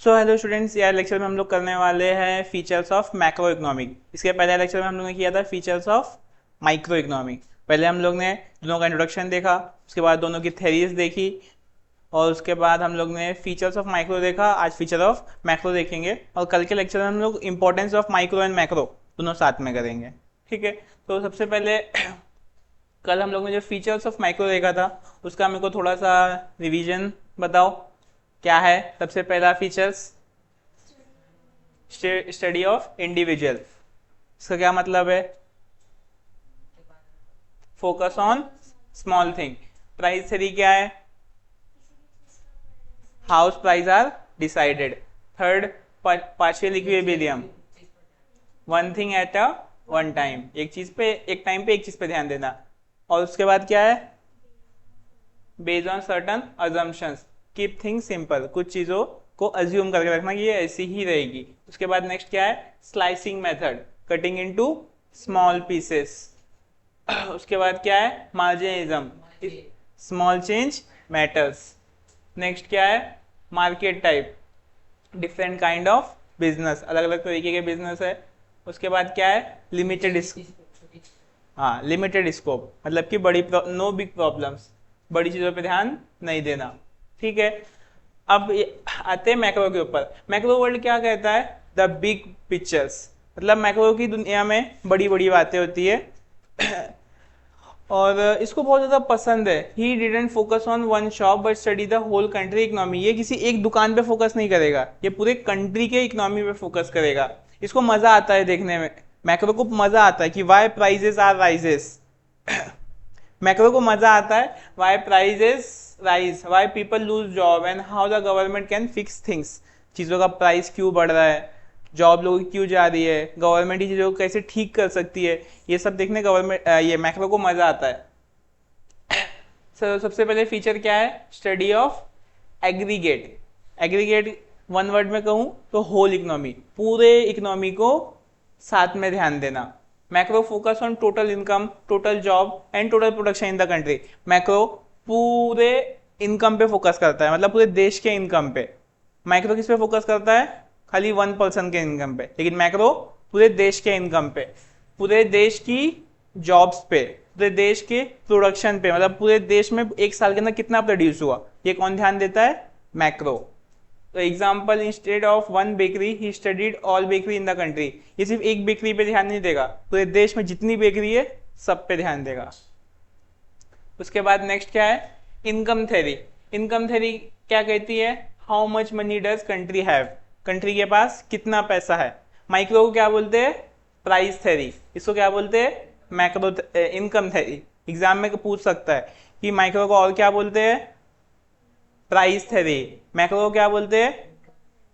So hello students, यार lecture में हम लोग करने वाले हैं फीचर्स ऑफ मैक्रो इकोनॉमिक। इसके पहले लेक्चर में हम लोग ने किया था फीचर्स ऑफ माइक्रो इकोनॉमिक। पहले हम लोग ने दोनों का इंट्रोडक्शन देखा, उसके बाद दोनों की थेरीज देखी, और उसके बाद हम लोग ने फीचर्स ऑफ माइक्रो देखा। आज फीचर ऑफ मैक्रो देखेंगे, और कल के लेक्चर में हम लोग importance of micro and macro दोनों साथ में करेंगे। ठीक है, तो सबसे पहले कल हम लोग ने जो फीचर्स ऑफ माइक्रो देखा था उसका मेरे को थोड़ा सा रिवीजन बताओ। क्या है सबसे पहला फीचर्स? Study of individual. इसका क्या मतलब है? Focus on small thing. Price theory क्या है? House price are decided. Third, partial equilibrium, one thing at a one time, एक चीज पे एक टाइम पे एक चीज पे ध्यान देना। और उसके बाद क्या है? Based on certain assumptions, keep things simple, कुछ चीजों को अज्यूम करके रखना कि ये ऐसी ही रहेगी। उसके बाद नेक्स्ट क्या है? Slicing method, cutting into small pieces. उसके बाद क्या है? मार्जिनिज्म, स्मॉल चेंज मैटर्स। नेक्स्ट क्या है? Market type, different kind of business, अलग अलग तरीके के बिजनेस है। उसके बाद क्या है? लिमिटेड, हाँ लिमिटेड स्कोप, मतलब कि बड़ी नो बिग प्रॉब्लम्स, बड़ी चीजों पे ध्यान नहीं देना। ठीक है, अब आते हैं मैक्रो के ऊपर। मैक्रो वर्ल्ड क्या कहता है? द बिग पिक्चर्स, मतलब मैक्रो की दुनिया में बड़ी बड़ी बातें होती है। और इसको बहुत ज़्यादा पसंद है। He didn't focus on one shop but study the whole country economy. ये किसी एक दुकान पे फोकस नहीं करेगा, ये पूरे कंट्री के इकोनॉमी पे फोकस करेगा। इसको मजा आता है देखने में, मैक्रो को मजा आता है कि why prices are rises. Macro को मजा आता है why prices rise, why people lose job and how the government can fix things. चीज़ों का प्राइस क्यों बढ़ रहा है, जॉब लोगों की क्यों जा रही है, गवर्नमेंट ही चीज़ों को कैसे ठीक कर सकती है, ये सब देखने गवर्नमेंट ये मैक्रो को मजा आता है। सबसे पहले फीचर क्या है? Study of aggregate. Aggregate one word में कहूँ तो होल इकोनॉमी, पूरे इकोनॉमी को साथ में ध्यान देना। Macro focus on total income, total job and total production in the country. Macro पूरे इनकम पे फोकस करता है, मतलब पूरे देश के इनकम पे। माइक्रो किस पे फोकस करता है? खाली 1% के इनकम पे, लेकिन मैक्रो पूरे देश के इनकम पे, पूरे देश की जॉब्स पे, पूरे देश के प्रोडक्शन पे, मतलब पूरे देश में एक साल के अंदर कितना प्रोड्यूस हुआ, ये कौन ध्यान देता है? मैक्रो। तो example, instead of one bakery he studied all bakery in the country. ये सिर्फ एक बेकरी पे ध्यान नहीं देगा, पूरे देश में जितनी बेकरी है सब पे ध्यान देगा। उसके बाद नेक्स्ट क्या है? Income theory. इनकम थ्योरी क्या कहती है? How much money does country have, country के पास कितना पैसा है। माइक्रो को क्या बोलते हैं? Price theory. इसको क्या बोलते हैं? Macro income theory. एग्जाम में पूछ सकता है कि माइक्रो को और क्या बोलते हैं? Price theory. मैक्रो को क्या बोलते हैं?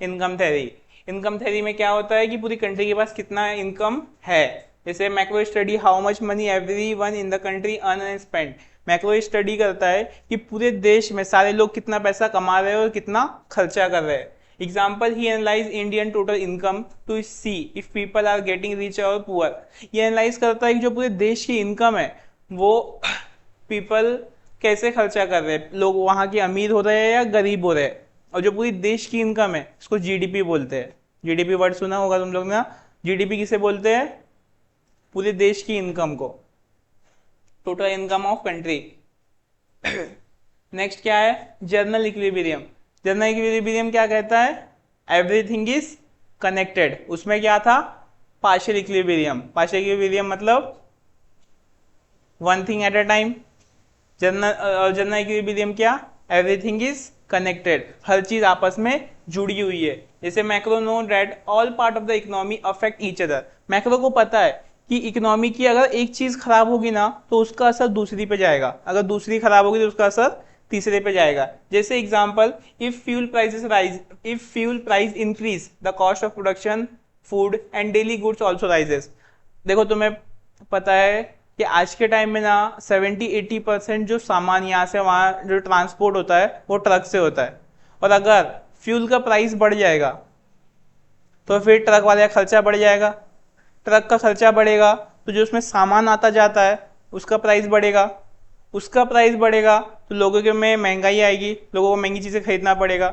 Income theory. इनकम थ्योरी में क्या होता है कि पूरी कंट्री के पास कितना इनकम है। जैसे macro study how much money every one in the country earn and spend. Macro study करता है कि पूरे देश में सारे लोग कितना पैसा कमा रहे हैं और कितना खर्चा कर रहे हैं। Example, he analyze Indian total income to see if people are getting rich और पुअर। ये एनालाइज करता है कि जो पूरे देश की इनकम है वो पीपल कैसे खर्चा कर रहे हैं, लोग वहां के अमीर हो रहे हैं या गरीब हो रहे हैं। और जो पूरी देश की इनकम है इसको जीडीपी बोलते हैं। जीडीपी वर्ड सुना होगा तुम लोग ने। जीडीपी किसे बोलते हैं? पूरे देश की इनकम को, total income of country. Next क्या है? Journal equilibrium. जर्नल इक्विलिब्रियम क्या कहता है? Everything is connected. उसमें क्या था? Partial equilibrium. पार्शियल इक्विलिब्रियम मतलब one thing at a time. General equilibrium क्या? एवरीथिंग इज कनेक्टेड, हर चीज आपस में जुड़ी हुई है। जैसे macro know that all part of the economy affect each other. Macro को पता है कि इकोनॉमी की अगर एक चीज खराब होगी ना तो उसका असर दूसरी पे जाएगा, अगर दूसरी खराब होगी तो उसका असर तीसरे पे जाएगा। जैसे example, if fuel prices rise, if fuel price increase the cost of production food and daily goods also rises. देखो तुम्हें पता है कि आज के टाइम में ना 70-80% जो सामान यहाँ से वहाँ जो ट्रांसपोर्ट होता है वो ट्रक से होता है। और अगर फ्यूल का प्राइस बढ़ जाएगा तो फिर ट्रक वाले का खर्चा बढ़ जाएगा। ट्रक का खर्चा बढ़ेगा तो जो उसमें सामान आता जाता है उसका प्राइस बढ़ेगा। उसका प्राइस बढ़ेगा तो लोगों के में महंगाई आएगी, लोगों को महंगी चीज़ें खरीदना पड़ेगा।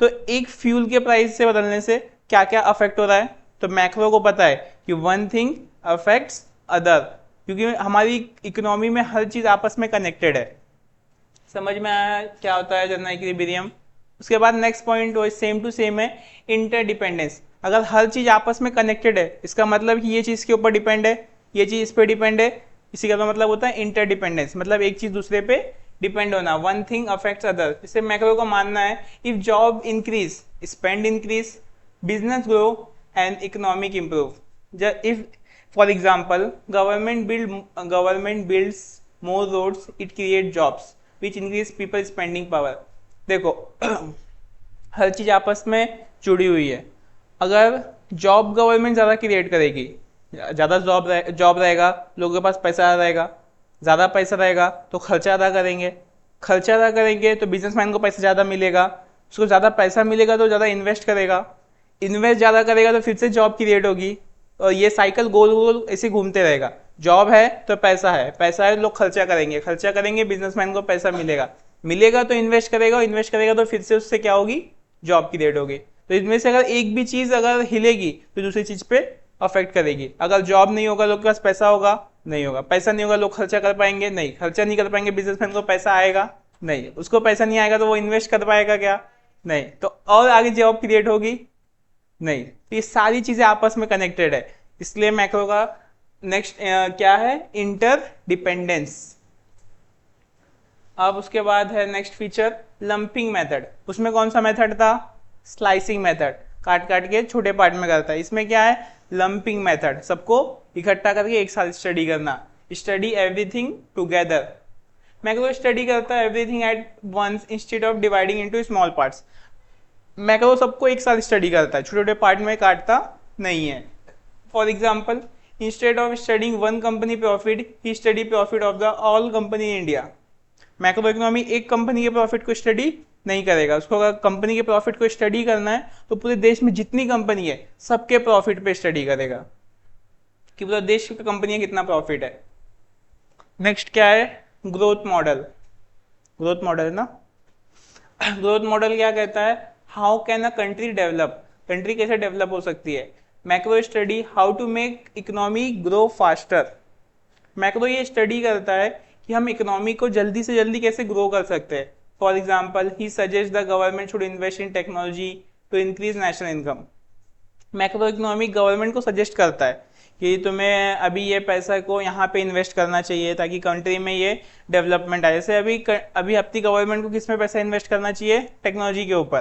तो एक फ्यूल के प्राइस से बदलने से क्या क्या अफेक्ट हो रहा है, तो मैक्रो को पता है कि वन थिंग अफेक्ट्स अदर, क्योंकि हमारी इकोनॉमी में हर चीज आपस में कनेक्टेड है। समझ में आया क्या होता है जनरल इक्विलिब्रियम। उसके बाद नेक्स्ट पॉइंट वो सेम टू सेम है, इंटरडिपेंडेंस। अगर हर चीज आपस में कनेक्टेड है, इसका मतलब कि ये चीज के ऊपर डिपेंड है, ये चीज इस पे डिपेंड है, इसी का मतलब होता है इंटरडिपेंडेंस, मतलब एक चीज दूसरे पे डिपेंड होना। One thing affects other. इससे मैक्रो का मानना है if job increase, spend increase, business grow and economic improve. If for example government builds more roads, it create jobs which increase people spending power. देखो हर चीज आपस में जुड़ी हुई है। अगर जॉब गवर्नमेंट ज़्यादा क्रिएट करेगी, ज़्यादा जॉब रहेगा, लोगों के पास पैसा रहेगा, ज़्यादा पैसा रहेगा तो खर्चा अदा करेंगे, खर्चा अदा करेंगे तो बिजनेसमैन को पैसा ज़्यादा मिलेगा, उसको ज़्यादा पैसा मिलेगा तो ज़्यादा इन्वेस्ट करेगा, इन्वेस्ट ज़्यादा करेगा तो फिर से जॉब क्रिएट होगी, और ये साइकिल गोल गोल ऐसे घूमते रहेगा। जॉब है तो पैसा है, पैसा है तो लोग खर्चा करेंगे, खर्चा करेंगे बिजनेसमैन को पैसा मिलेगा, मिलेगा तो इन्वेस्ट करेगा, इन्वेस्ट करेगा तो फिर से उससे क्या होगी, जॉब क्रिएट होगी। तो इनमें से अगर एक भी चीज अगर हिलेगी तो दूसरी चीज पे अफेक्ट करेगी। अगर जॉब नहीं होगा, लोग के पास पैसा होगा, नहीं होगा, पैसा नहीं होगा, लोग खर्चा कर पाएंगे, नहीं, खर्चा नहीं कर पाएंगे, बिजनेसमैन को पैसा आएगा, नहीं, उसको पैसा नहीं आएगा तो वो इन्वेस्ट कर पाएगा क्या, नहीं, तो और आगे जॉब क्रिएट होगी, नहीं। तो ये सारी चीजें आपस में कनेक्टेड है, इसलिए मैक्रो का नेक्स्ट क्या है, इंटर डिपेंडेंस। अब उसके बाद है नेक्स्ट फीचर लंपिंग मेथड। उसमें कौन सा मेथड था, स्लाइसिंग मेथड, काट काट के छोटे पार्ट में करता है। इसमें क्या है, लंपिंग मेथड, सबको इकट्ठा करके एक साथ स्टडी करना, study everything together. Macro study करता है everything at once instead of dividing into small parts. Macro सबको एक साथ स्टडी करता है, छोटे छोटे पार्ट में काटता नहीं है। For example, instead of studying one company profit, he study profit of the all company in India. Macro economy एक कंपनी के प्रॉफिट को स्टडी नहीं करेगा, उसको अगर कंपनी के प्रॉफिट को स्टडी करना है तो पूरे देश में जितनी कंपनी है सबके प्रॉफिट पे स्टडी करेगा कि पूरा देश की कंपनी कितना प्रॉफिट है। नेक्स्ट क्या है, ग्रोथ मॉडल। ग्रोथ मॉडल ना, ग्रोथ मॉडल क्या कहता है, how can a country develop, country कैसे डेवलप हो सकती है। Macro study how to make economy grow faster. Macro ये स्टडी करता है कि हम इकोनॉमी को जल्दी से जल्दी कैसे ग्रो कर सकते हैं। For example, he suggest the government should invest in technology to increase national income. Macro economic government को सजेस्ट करता है कि तुम्हें अभी ये पैसा को यहाँ पे इन्वेस्ट करना चाहिए ताकि कंट्री में ये डेवलपमेंट आए। जैसे अभी अपनी गवर्नमेंट को किस में पैसा इन्वेस्ट करना चाहिए, टेक्नोलॉजी के ऊपर,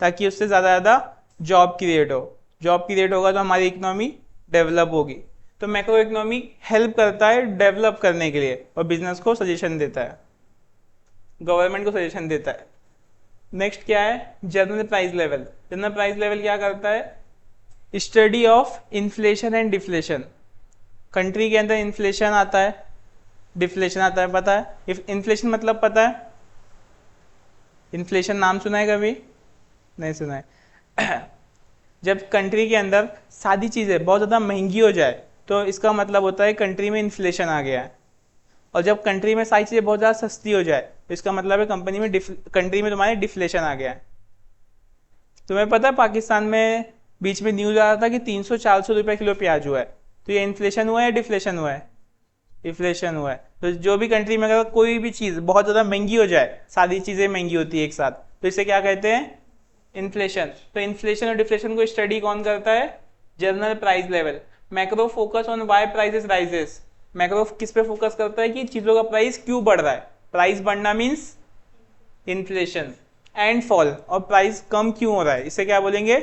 ताकि उससे ज़्यादा जॉब क्रिएट हो, जॉब क्रिएट होगा तो हमारी इकोनॉमी डेवलप होगी। तो मैक्रो इकोनॉमी हेल्प करता है डेवलप करने के लिए और बिजनेस को सजेशन देता है, गवर्नमेंट को सजेशन देता है। नेक्स्ट क्या है, general price level. General price level क्या करता है, study of inflation and deflation. Country के अंदर इन्फ्लेशन आता है, डिफ्लेशन आता है, पता है। इफ इन्फ्लेशन मतलब पता है, इन्फ्लेशन नाम सुना है कभी, नहीं सुना है। जब कंट्री के अंदर सारी चीज़ें बहुत ज़्यादा महंगी हो जाए तो इसका मतलब होता है कंट्री में इन्फ्लेशन आ गया है, और जब कंट्री में सारी चीज़ें बहुत ज़्यादा सस्ती हो जाए तो इसका मतलब है कंट्री में तुम्हारे डिफ्लेशन आ गया है। तुम्हें पता है पाकिस्तान में बीच में न्यूज़ आ रहा था कि 300-400 रुपये किलो प्याज हुआ है, तो ये इन्फ्लेशन हुआ है या डिफ्लेशन हुआ है, डिफ्लेशन हुआ है। तो जो भी कंट्री में अगर कोई भी चीज़ बहुत ज़्यादा महंगी हो जाए, सारी चीज़ें महंगी होती है एक साथ, तो इसे क्या कहते हैं, इन्फ्लेशन। तो इन्फ्लेशन और डिफ्लेशन को स्टडी कौन करता है, general price level. Macro focus on why prices rises. Macro किस पे फोकस करता है कि चीजों का प्राइस क्यों बढ़ रहा है, प्राइस बढ़ना मींस इन्फ्लेशन, एंड फॉल, और प्राइस कम क्यों हो रहा है, इसे क्या बोलेंगे,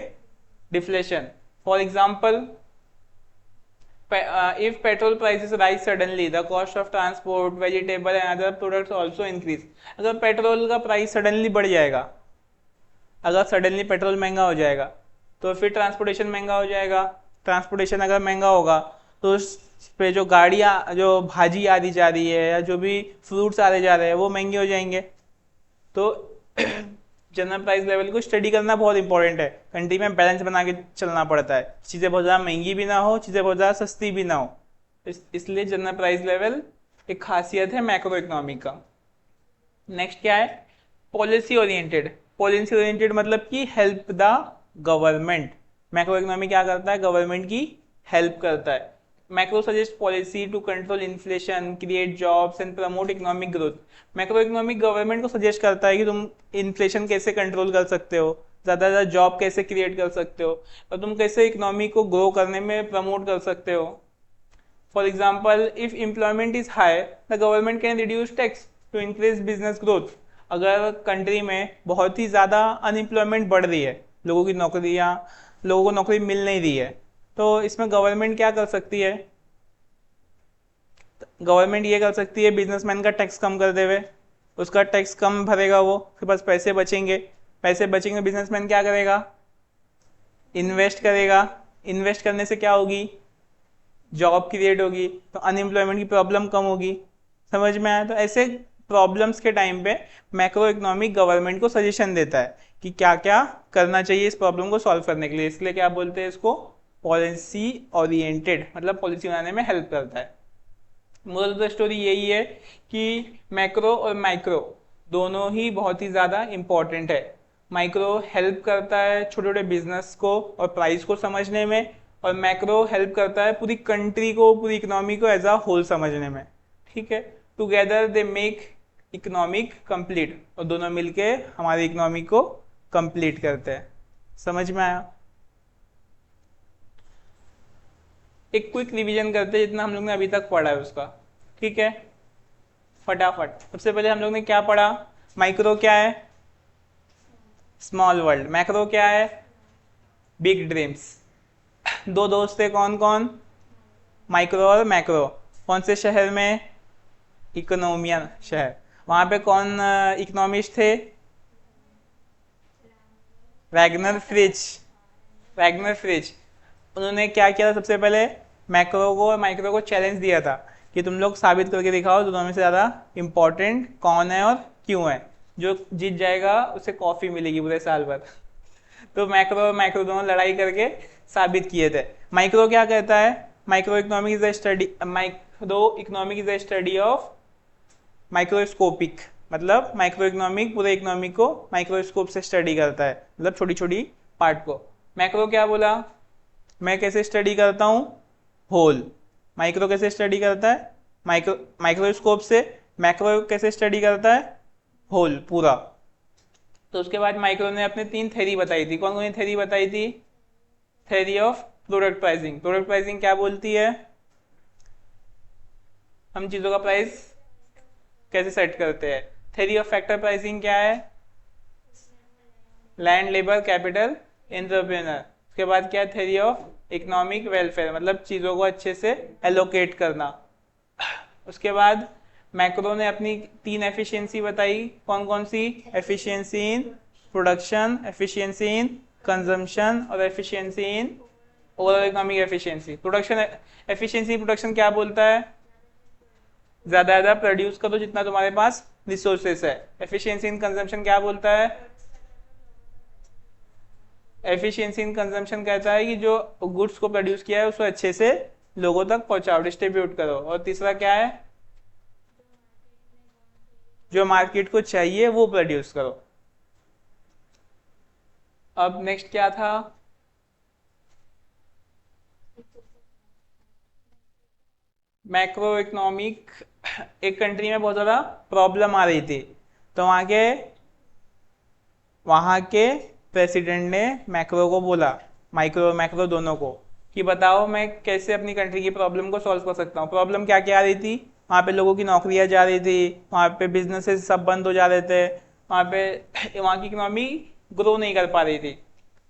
deflation. For example, if petrol prices rise suddenly the cost of transport, vegetable and other products also increase. अगर पेट्रोल का प्राइस सडनली बढ़ जाएगा, अगर सडनली पेट्रोल महंगा हो जाएगा तो फिर ट्रांसपोर्टेशन महंगा हो जाएगा। ट्रांसपोर्टेशन अगर महंगा होगा तो उस पे जो गाड़ियाँ, जो भाजी आ रही जा रही है या जो भी फ्रूट्स आ रहे जा रहे हैं वो महंगे हो जाएंगे। तो जनरल प्राइस लेवल को स्टडी करना बहुत इंपॉर्टेंट है। कंट्री में बैलेंस बना के चलना पड़ता है, चीज़ें बहुत ज़्यादा महंगी भी ना हो, चीज़ें बहुत ज़्यादा सस्ती भी ना हो। इसलिए जनरल प्राइस लेवल एक खासियत है मैक्रो इकोनॉमी का। नेक्स्ट क्या है, पॉलिसी ओरिएंटेड। पॉलिसी ओरिएंटेड मतलब कि help the government. Macro economy क्या करता है, गवर्नमेंट की हेल्प करता है। Macro suggest policy to control inflation, create jobs and promote economic growth. Macro economic government को सजेस्ट करता है कि तुम इन्फ्लेशन कैसे कंट्रोल कर सकते हो, ज़्यादा से ज़्यादा जॉब कैसे क्रिएट कर सकते हो, और तुम कैसे इकोनॉमी को ग्रो करने में प्रमोट कर सकते हो। For example, if employment is high the government can reduce tax to increase business growth. अगर कंट्री में बहुत ही ज़्यादा अनएम्प्लॉयमेंट बढ़ रही है, लोगों को नौकरी मिल नहीं रही है, तो इसमें गवर्नमेंट क्या कर सकती है, गवर्नमेंट ये कर सकती है बिजनेसमैन का टैक्स कम कर देवे। उसका टैक्स कम भरेगा, वो उसके पास पैसे बचेंगे, पैसे बचेंगे, बिजनेसमैन क्या करेगा, इन्वेस्ट करेगा। इन्वेस्ट करने से क्या होगी, जॉब क्रिएट होगी, तो अनएम्प्लॉयमेंट की प्रॉब्लम कम होगी। समझ में आया? तो ऐसे प्रॉब्लम्स के टाइम पे मैक्रो इकोनॉमिक गवर्नमेंट को सजेशन देता है कि क्या क्या करना चाहिए इस प्रॉब्लम को सॉल्व करने के लिए। इसलिए क्या बोलते हैं इसको, पॉलिसी ओरिएंटेड, मतलब पॉलिसी बनाने में हेल्प करता है। मोरल ऑफ द स्टोरी यही है कि मैक्रो और माइक्रो दोनों ही बहुत ही ज़्यादा इम्पॉर्टेंट है। माइक्रो हेल्प करता है छोटे छोटे बिजनेस को और प्राइस को समझने में, और मैक्रो हेल्प करता है पूरी कंट्री को, पूरी इकोनॉमी को एज अ होल समझने में। ठीक है, together they make economic complete, और दोनों मिलके हमारी इकोनॉमी को कंप्लीट करते हैं। समझ में आया? एक क्विक रिवीजन करते हैं जितना हम लोग ने अभी तक पढ़ा है उसका। ठीक है, फटाफट। सबसे पहले हम लोग ने क्या पढ़ा, माइक्रो क्या है, स्मॉल वर्ल्ड। मैक्रो क्या है, बिग ड्रीम्स। दो दोस्त थे, कौन कौन, माइक्रो और मैक्रो। कौन से शहर में, इकोनॉमियन शहर। वहां पे कौन इकोनॉमिस्ट थे, वैगनर फ्रिज। वैगनर फ्रिज उन्होंने क्या किया था, सबसे पहले मैक्रो को और माइक्रो को चैलेंज दिया था कि तुम लोग साबित करके दिखाओ दोनों में से ज़्यादा इम्पोर्टेंट कौन है और क्यों है। जो जीत जाएगा उसे कॉफ़ी मिलेगी पूरे साल भर। तो मैक्रो और माइक्रो दोनों लड़ाई करके साबित किए थे। माइक्रो क्या कहता है, micro economic is the study of microscopic, मतलब माइक्रो इकोनॉमिक पूरे इकोनॉमिक को माइक्रोस्कोप से स्टडी करता है, मतलब छोटी छोटी पार्ट को। मैक्रो क्या बोला, मैं कैसे स्टडी करता हूँ, होल। माइक्रो कैसे स्टडी करता है, माइक्रोस्कोप से। मैक्रो कैसे स्टडी करता है, होल, पूरा। तो उसके बाद माइक्रो ने अपने 3 थ्योरी बताई थी। कौन कौन सी थ्योरी बताई थी, theory of product pricing. Product pricing क्या बोलती है, हम चीज़ों का प्राइस कैसे सेट करते हैं। थ्योरी ऑफ फैक्टर प्राइसिंग क्या है, लैंड, लेबर, कैपिटल, एंटरप्रेन्योर। उसके बाद क्या है, थ्योरी ऑफ इकोनॉमिक वेलफेयर, मतलब चीज़ों को अच्छे से एलोकेट करना। उसके बाद मैक्रो ने अपनी 3 एफिशिएंसी बताई। कौन कौन सी, efficiency in production, efficiency in consumption और efficiency in overall economic efficiency. Production efficiency production क्या बोलता है, ज़्यादा ज़्यादा प्रोड्यूस करो जितना तुम्हारे पास रिसोर्सेस है। एफिशिएंसी इन कंजम्पशन क्या बोलता है, एफिशिएंसी इन कंजम्पशन कहता है कि जो गुड्स को प्रोड्यूस किया है उसको अच्छे से लोगों तक पहुंचाओ, डिस्ट्रीब्यूट करो। और तीसरा क्या है, जो मार्केट को चाहिए वो प्रोड्यूस करो। अब नेक्स्ट क्या था, मैक्रो इकोनॉमिक। एक कंट्री में बहुत ज़्यादा प्रॉब्लम आ रही थी, तो वहाँ के प्रेसिडेंट ने मैक्रो को बोला, माइक्रो मैक्रो दोनों को, कि बताओ मैं कैसे अपनी कंट्री की प्रॉब्लम को सॉल्व कर सकता हूँ। प्रॉब्लम क्या क्या आ रही थी, वहाँ पे लोगों की नौकरियाँ जा रही थी, वहाँ पे बिजनेसेस सब बंद हो जा रहे थे, वहाँ की इकोनॉमी ग्रो नहीं कर पा रही थी।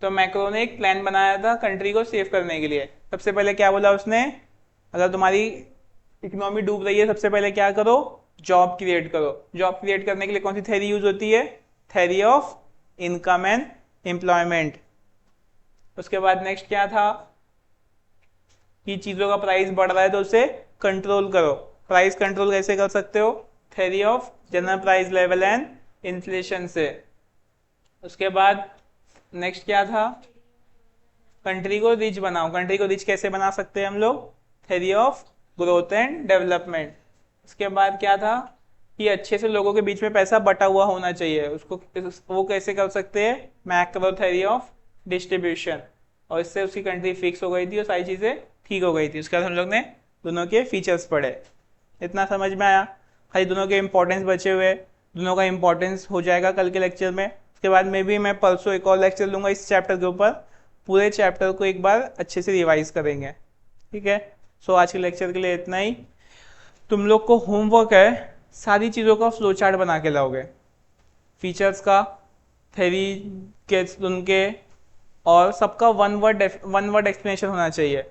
तो मैक्रो ने एक प्लान बनाया था कंट्री को सेव करने के लिए। सबसे पहले क्या बोला उसने, अगर तुम्हारी इकोनॉमी डूब रही है सबसे पहले क्या करो, जॉब क्रिएट करो। जॉब क्रिएट करने के लिए कौन सी थ्योरी यूज होती है, theory of income and employment. उसके बाद नेक्स्ट क्या था कि चीज़ों का प्राइस बढ़ रहा है तो उसे कंट्रोल करो। प्राइस कंट्रोल कैसे कर सकते हो, theory of general price level and inflation से। उसके बाद नेक्स्ट क्या था, कंट्री को रिच बनाओ। कंट्री को रिच कैसे बना सकते हैं हम लोग, theory of growth and development. उसके बाद क्या था, कि अच्छे से लोगों के बीच में पैसा बटा हुआ होना चाहिए, उसको वो कैसे कर सकते हैं, मैक्रो थ्योरी ऑफ डिस्ट्रीब्यूशन। और इससे उसकी कंट्री फिक्स हो गई थी और सारी चीज़ें ठीक हो गई थी। उसके बाद हम लोग ने दोनों के फीचर्स पढ़े। इतना समझ में आया? खाली दोनों के इंपॉर्टेंस बचे हुए, दोनों का इंपॉर्टेंस हो जाएगा कल के लेक्चर में। उसके बाद में भी मैं परसों एक और लेक्चर लूँगा इस चैप्टर के ऊपर, पूरे चैप्टर को एक बार अच्छे से रिवाइज करेंगे, ठीक है। सो आज के लेक्चर के लिए इतना ही। तुम लोग को होमवर्क है, सारी चीज़ों का फ्लो चार्ट बना के लाओगे, फीचर्स का, थ्योरी के उनके, और सबका वन वर्ड एक्सप्लेनेशन होना चाहिए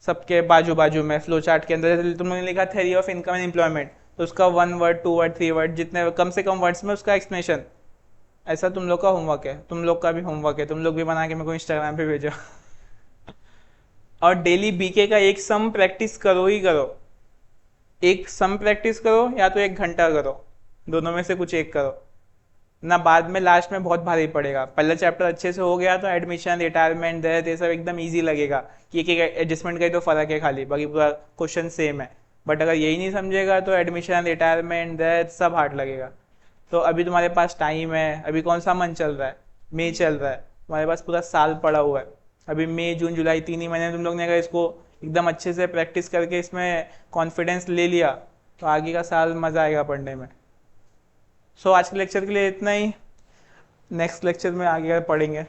सबके बाजू बाजू में फ्लो चार्ट के अंदर। जैसे तुम लोगों ने लिखा theory of income and employment, तो उसका 1 वर्ड 2 वर्ड 3 वर्ड जितने कम से कम वर्ड्स में उसका एक्सप्लेनेशन। ऐसा तुम लोग का होमवर्क है, तुम लोग का भी होमवर्क है, तुम लोग भी बना के मेरे को इंस्टाग्राम पे भेजो। और डेली बीके का एक सम प्रैक्टिस करो ही करो, एक सम प्रैक्टिस करो या तो 1 घंटा करो, दोनों में से कुछ एक करो ना, बाद में लास्ट में बहुत भारी पड़ेगा। पहला चैप्टर अच्छे से हो गया तो एडमिशन, रिटायरमेंट, डेथ, ये सब एकदम इजी लगेगा कि एक एडजस्टमेंट का ही तो फर्क है खाली, बाकी पूरा क्वेश्चन सेम है। बट अगर यही नहीं समझेगा तो एडमिशन, रिटायरमेंट, डेथ सब हार्ड लगेगा। तो अभी तुम्हारे पास टाइम है, अभी कौन सा मंथ चल रहा है, मई चल रहा है, तुम्हारे पास पूरा साल पड़ा हुआ है। अभी मई जून जुलाई 3 ही महीने तुम लोग ने अगर इसको एकदम अच्छे से प्रैक्टिस करके इसमें कॉन्फिडेंस ले लिया तो आगे का साल मज़ा आएगा पढ़ने में। सो आज के लेक्चर के लिए इतना ही, नेक्स्ट लेक्चर में आगे पढ़ेंगे।